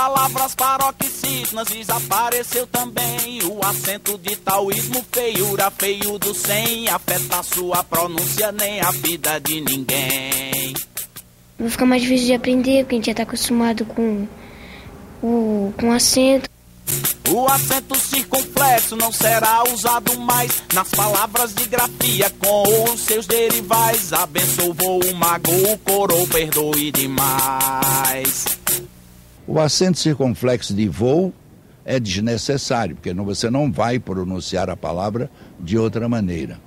palavras paroxítonas desapareceu também. O acento de taoísmo, feiura, feio do sem, afeta a sua pronúncia, nem a vida de ninguém. Vai ficar mais difícil de aprender, porque a gente já está acostumado com acento. O acento circunflexo não será usado mais nas palavras de grafia com os seus derivais. Abençoou o mago, corou, perdoe demais. O acento circunflexo de voo é desnecessário, porque você não vai pronunciar a palavra de outra maneira.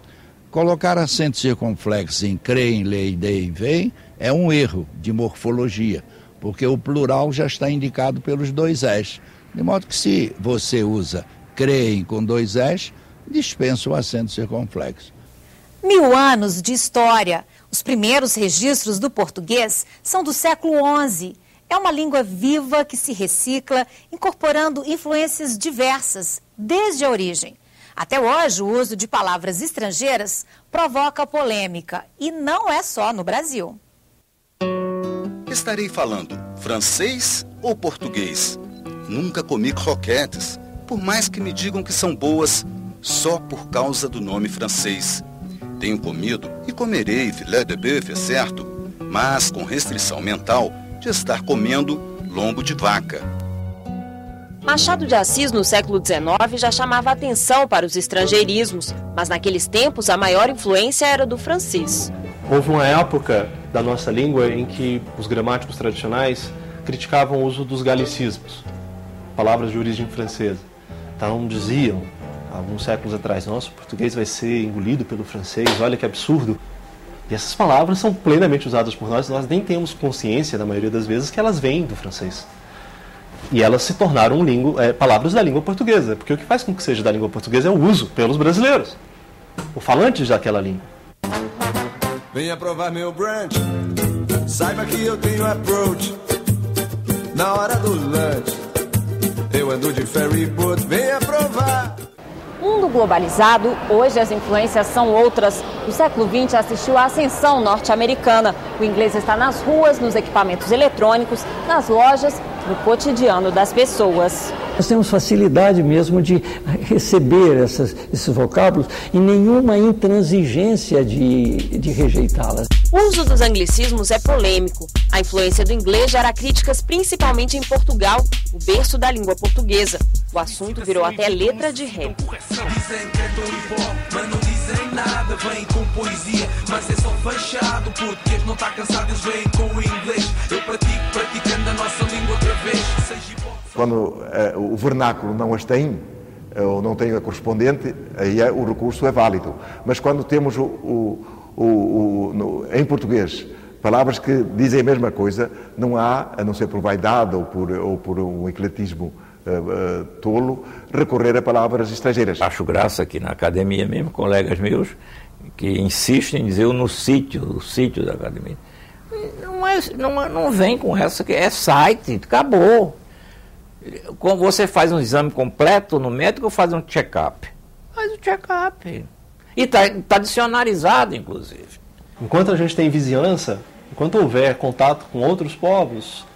Colocar acento circunflexo em creem, lei, dei, vem é um erro de morfologia, porque o plural já está indicado pelos dois S. De modo que se você usa creem com dois S, dispensa o acento circunflexo. 1000 anos de história. Os primeiros registros do português são do século XI. É uma língua viva que se recicla, incorporando influências diversas, desde a origem. Até hoje, o uso de palavras estrangeiras provoca polêmica, e não é só no Brasil. Estarei falando francês ou português? Nunca comi croquetes, por mais que me digam que são boas, só por causa do nome francês. Tenho comido e comerei filé de bœuf, é certo, mas com restrição mental de estar comendo lombo de vaca. Machado de Assis, no século XIX, já chamava atenção para os estrangeirismos, mas naqueles tempos a maior influência era do francês. Houve uma época da nossa língua em que os gramáticos tradicionais criticavam o uso dos galicismos, palavras de origem francesa. Então diziam, alguns séculos atrás, nossa, o português vai ser engolido pelo francês, olha que absurdo. E essas palavras são plenamente usadas por nós nem temos consciência, na maioria das vezes, que elas vêm do francês. E elas se tornaram palavras da língua portuguesa, porque o que faz com que seja da língua portuguesa é o uso pelos brasileiros, o falante daquela língua. Venha provar meu brunch, saiba que eu tenho approach, na hora do lunch, eu ando de ferry boat, venha provar. Mundo globalizado, hoje as influências são outras. O século XX assistiu à ascensão norte-americana. O inglês está nas ruas, nos equipamentos eletrônicos, nas lojas, no cotidiano das pessoas. Nós temos facilidade mesmo de receber esses vocábulos e nenhuma intransigência de rejeitá-las. O uso dos anglicismos é polêmico. A influência do inglês gera críticas principalmente em Portugal, o berço da língua portuguesa. O assunto virou até letra de rap. Dizem que é tão igual, mas não dizem nada, vem com poesia, mas é só fechado, porque não está cansado, eles vêm com o inglês. Eu praticando a nossa língua outra vez. Quando o vernáculo não as tem, ou não tem a correspondente, aí o recurso é válido. Mas quando temos em português palavras que dizem a mesma coisa, não há, a não ser por vaidade ou por um ecletismo tolo, recorrer a palavras estrangeiras. Acho graça aqui na academia mesmo, colegas meus, que insistem em dizer o sítio da academia. Não vem com essa, que é site, acabou. Quando você faz um exame completo no médico, faz um check-up. Faz o check-up. E está dicionarizado, inclusive. Enquanto a gente tem vizinhança, enquanto houver contato com outros povos,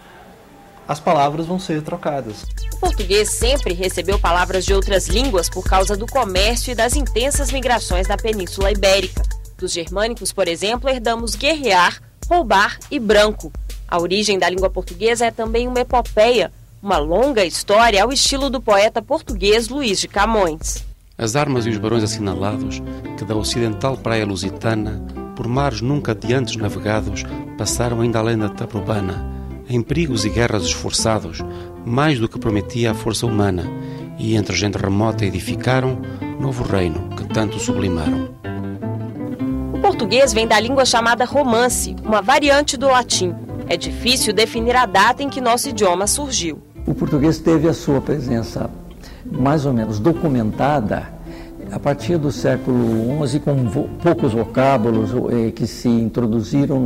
as palavras vão ser trocadas. O português sempre recebeu palavras de outras línguas por causa do comércio e das intensas migrações na Península Ibérica. Dos germânicos, por exemplo, herdamos guerrear, roubar e branco. A origem da língua portuguesa é também uma epopeia, uma longa história ao estilo do poeta português Luís de Camões. As armas e os barões assinalados, que da ocidental praia lusitana, por mares nunca de antes navegados, passaram ainda além da Taprobana, em perigos e guerras esforçados, mais do que prometia a força humana, e entre gente remota edificaram novo reino que tanto sublimaram. O português vem da língua chamada romance, uma variante do latim. É difícil definir a data em que nosso idioma surgiu. O português teve a sua presença mais ou menos documentada a partir do século XI, com poucos vocábulos que se introduziram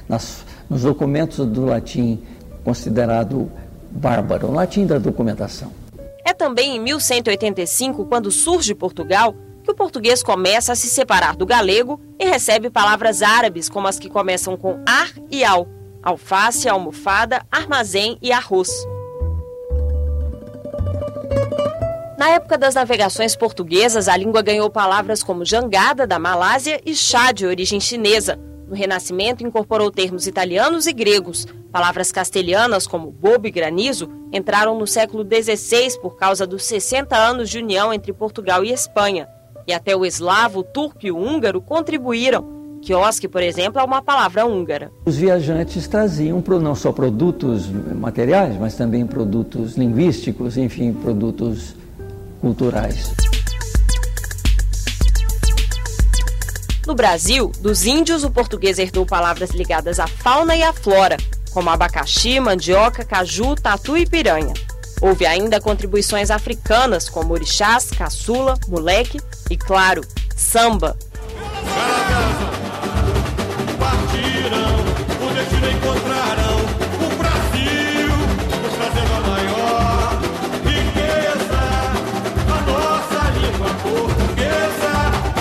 nos documentos do latim considerado bárbaro, o latim da documentação. É também em 1185, quando surge Portugal, que o português começa a se separar do galego e recebe palavras árabes, como as que começam com ar e al, alface, almofada, armazém e arroz. Na época das navegações portuguesas, a língua ganhou palavras como jangada, da Malásia, e chá, de origem chinesa. No Renascimento, incorporou termos italianos e gregos. Palavras castelhanas, como bobo e granizo, entraram no século XVI por causa dos 60 anos de união entre Portugal e Espanha. E até o eslavo, o turco e o húngaro contribuíram. Quiosque, por exemplo, é uma palavra húngara. Os viajantes traziam não só produtos materiais, mas também produtos linguísticos, enfim, produtos culturais. No Brasil, dos índios, o português herdou palavras ligadas à fauna e à flora, como abacaxi, mandioca, caju, tatu e piranha. Houve ainda contribuições africanas, como orixás, caçula, moleque e, claro, samba. Encontrarão o Brasil, nos trazendo a maior riqueza. A nossa língua portuguesa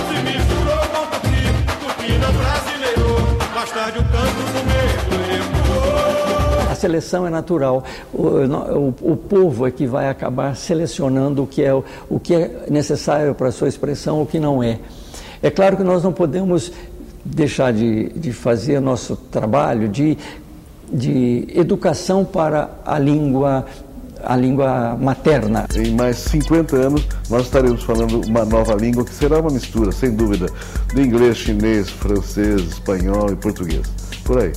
se misturou com tupi não brasileiro. Mais tarde o canto do medo ecoou. A seleção é natural. O povo é que vai acabar selecionando o que é necessário para a sua expressão, o que não é. É claro que nós não podemos deixar de fazer nosso trabalho de educação para a língua materna. Em mais 50 anos, nós estaremos falando uma nova língua que será uma mistura, sem dúvida, de inglês, chinês, francês, espanhol e português. Por aí.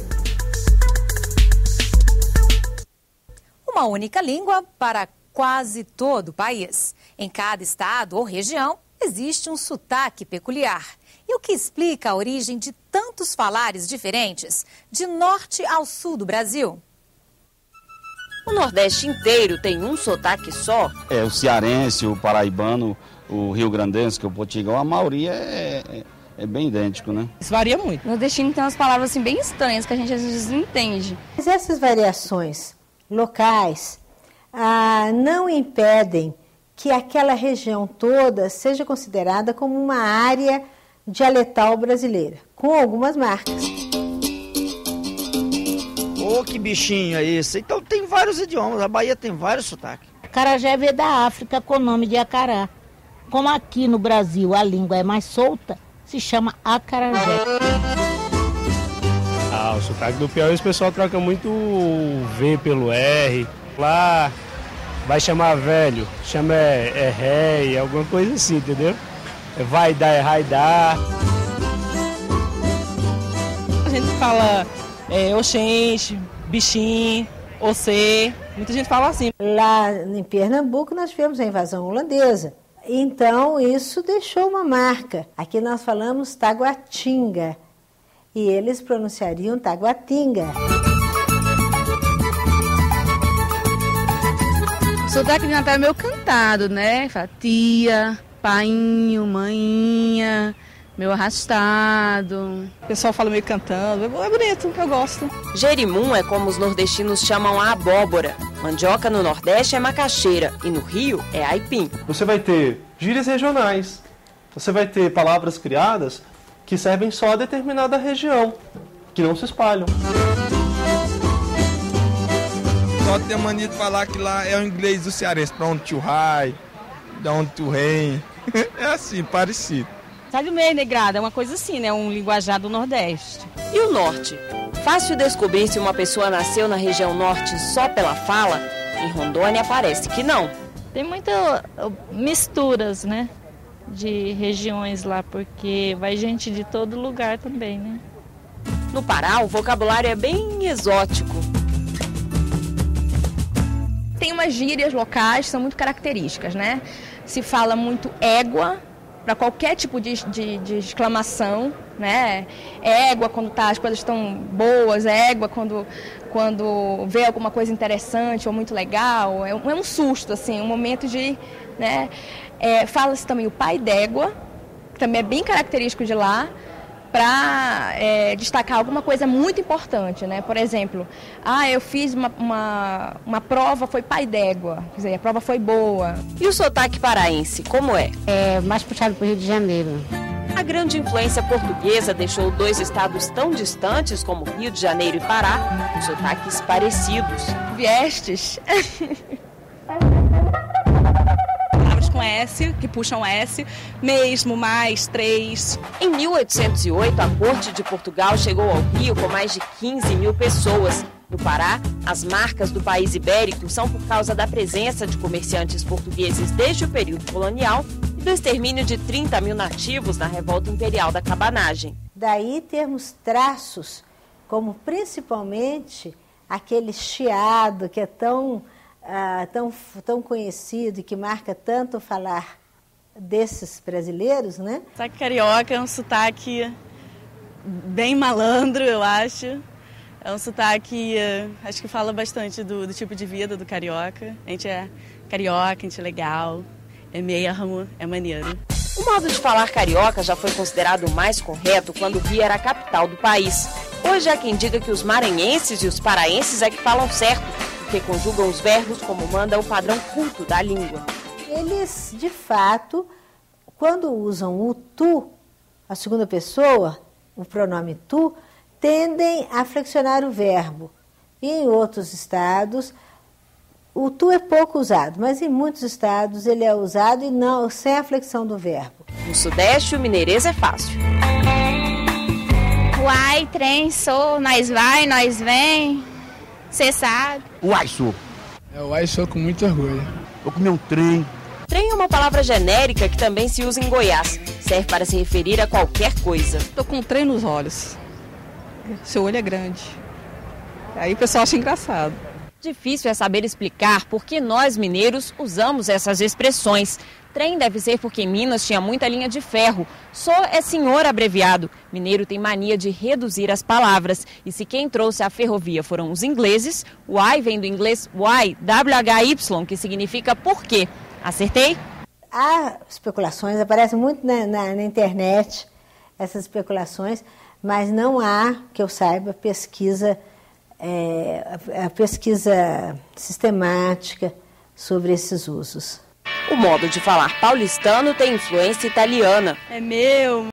Uma única língua para quase todo o país. Em cada estado ou região, existe um sotaque peculiar. E o que explica a origem de tantos falares diferentes, de norte ao sul do Brasil? O Nordeste inteiro tem um sotaque só? O cearense, o paraibano, o rio-grandense, que é o potigão, a maioria é bem idêntico, né? Isso varia muito. O nordestino tem umas palavras assim, bem estranhas que a gente às vezes não entende. Mas essas variações locais não impedem que aquela região toda seja considerada como uma área dialetal brasileira, com algumas marcas. Que bichinho é esse? Então tem vários idiomas, a Bahia tem vários sotaques. Acarajé veio da África com o nome de acará. Como aqui no Brasil a língua é mais solta, se chama acarajé. O sotaque do Piauí, o pessoal troca muito o V pelo R. Lá vai chamar velho, chama rei, alguma coisa assim, entendeu? Vai dar, vai dar. A gente fala oxente, bichinho, ocê, muita gente fala assim. Lá em Pernambuco nós tivemos a invasão holandesa, então isso deixou uma marca. Aqui nós falamos Taguatinga e eles pronunciariam Taguatinga. O sotaque de Natal é meio cantado, né? Tia, painho, mainha, meio arrastado. O pessoal fala meio cantando, é bonito, eu gosto. Jerimum é como os nordestinos chamam a abóbora. Mandioca no Nordeste é macaxeira e no Rio é aipim. Você vai ter gírias regionais, você vai ter palavras criadas que servem só a determinada região, que não se espalham. Só tem a mania de falar que lá é o inglês do cearense, from to high, down to rain. É assim, parecido. Sabe o meio, negrada? É uma coisa assim, né? Um linguajar do Nordeste. E o Norte? Fácil descobrir se uma pessoa nasceu na região Norte só pela fala? Em Rondônia parece que não. Tem muitas misturas, né? De regiões lá, porque vai gente de todo lugar também, né? No Pará, o vocabulário é bem exótico. Tem umas gírias locais que são muito características, né? Se fala muito égua para qualquer tipo de exclamação, né? Égua quando as coisas estão boas, égua quando vê alguma coisa interessante ou muito legal. É um susto, assim, um momento de... né? Fala-se também o pai d'égua, que também é bem característico de lá, para destacar alguma coisa muito importante, né? Por exemplo, eu fiz uma prova, foi pai d'égua, quer dizer, a prova foi boa. E o sotaque paraense, como é? É mais puxado para o Rio de Janeiro. A grande influência portuguesa deixou dois estados tão distantes como Rio de Janeiro e Pará, com sotaques parecidos. Viestes. Palavras com S, que puxa um S, mesmo, mais, 3. Em 1808, a corte de Portugal chegou ao Rio com mais de 15 mil pessoas. No Pará, as marcas do país ibérico são por causa da presença de comerciantes portugueses desde o período colonial e do extermínio de 30 mil nativos na revolta imperial da cabanagem. Daí termos traços, como principalmente aquele chiado que é tão conhecido e que marca tanto falar desses brasileiros, né? O sotaque carioca é um sotaque bem malandro, eu acho. É um sotaque, acho que fala bastante do tipo de vida do carioca. A gente é carioca, a gente é legal, é mesmo, é maneiro. O modo de falar carioca já foi considerado o mais correto quando o Rio era a capital do país. Hoje há quem diga que os maranhenses e os paraenses é que falam certo, porque conjugam os verbos como manda o padrão culto da língua. Eles, de fato, quando usam o tu, a segunda pessoa, o pronome tu, tendem a flexionar o verbo. E em outros estados, o tu é pouco usado, mas em muitos estados ele é usado e não sem a flexão do verbo. No Sudeste, o mineirês é fácil. Uai, trem, sou, nós vai, nós vem, cê sabe. Uai, sou. Uai, sou com muito orgulho. Vou comer um trem. Trem é uma palavra genérica que também se usa em Goiás. Serve para se referir a qualquer coisa. Tô com um trem nos olhos. Seu olho é grande. Aí o pessoal acha engraçado. Difícil é saber explicar por que nós mineiros usamos essas expressões. Trem deve ser porque em Minas tinha muita linha de ferro. Só é senhor abreviado. Mineiro tem mania de reduzir as palavras. E se quem trouxe a ferrovia foram os ingleses, why vem do inglês why, W-H-Y, que significa por quê. Acertei? Há especulações, aparecem muito na internet essas especulações, mas não há, que eu saiba, pesquisa sistemática sobre esses usos. O modo de falar paulistano tem influência italiana. É meu.